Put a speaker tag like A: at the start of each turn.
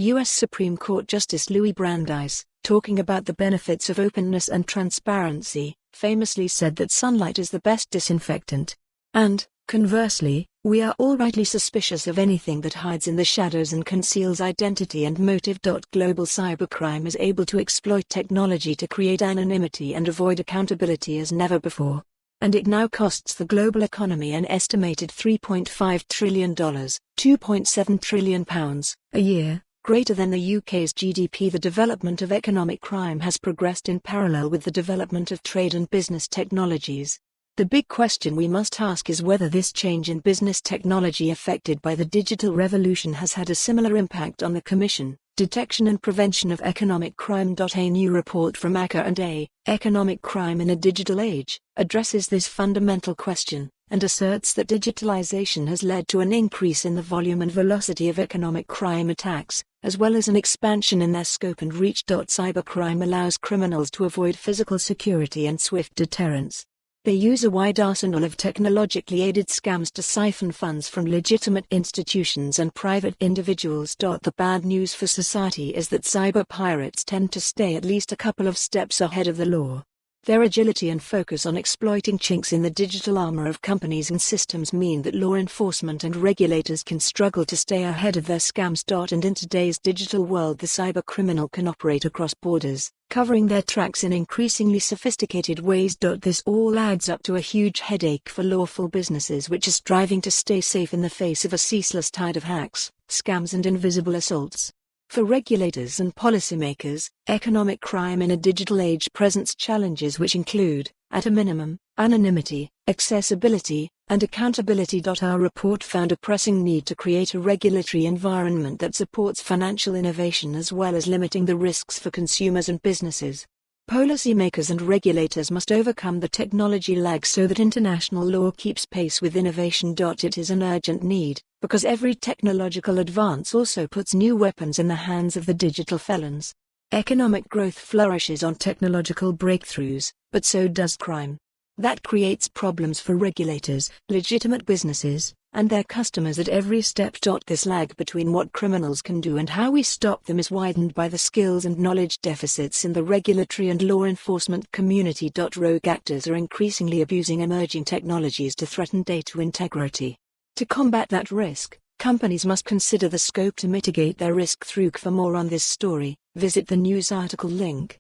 A: U.S. Supreme Court Justice Louis Brandeis, talking about the benefits of openness and transparency, famously said that sunlight is the best disinfectant. And, conversely, we are all rightly suspicious of anything that hides in the shadows and conceals identity, and motive.Global cybercrime is able to exploit technology to create anonymity and avoid accountability as never before. And it now costs the global economy an estimated $3.5 trillion, £2.7 trillion, a year, greater than the UK's GDP. The development of economic crime has progressed in parallel with the development of trade and business technologies. The big question we must ask is whether this change in business technology affected by the digital revolution has had a similar impact on the Commission, Detection and Prevention of Economic Crime. A new report from ACCA and EY, Economic Crime in a Digital Age, addresses this fundamental question, and asserts that digitalisation has led to an increase in the volume and velocity of economic crime attacks, as well as an expansion in their scope, and reach.Cybercrime allows criminals to avoid physical security and swift deterrents. They use a wide arsenal of technologically aided scams to siphon funds from legitimate institutions and private individuals. The bad news for society is that cyber pirates tend to stay at least a couple of steps ahead of the law. Their agility and focus on exploiting chinks in the digital armour of companies and systems mean that law enforcement and regulators can struggle to stay ahead of their scams. And in today's digital world, the cybercriminal can operate across borders, covering their tracks in increasingly sophisticated ways. This all adds up to a huge headache for lawful businesses which are striving to stay safe in the face of a ceaseless tide of hacks, scams and invisible assaults. For regulators and policymakers, economic crime in a digital age presents challenges which include, at a minimum, anonymity, accessibility, and accountability. Our report found a pressing need to create a regulatory environment that supports financial innovation as well as limiting the risks for consumers and businesses. Policymakers and regulators must overcome the technology lag so that international law keeps pace with innovation. It is an urgent need, because every technological advance also puts new weapons in the hands of the digital felons. Economic growth flourishes on technological breakthroughs, but so does crime. That creates problems for regulators, legitimate businesses, and their customers at every step. This lag between what criminals can do and how we stop them is widened by the skills and knowledge deficits in the regulatory and law enforcement community. Rogue actors are increasingly abusing emerging technologies to threaten data integrity. To combat that risk, companies must consider the scope to mitigate their risk through. For more on this story, visit the news article link.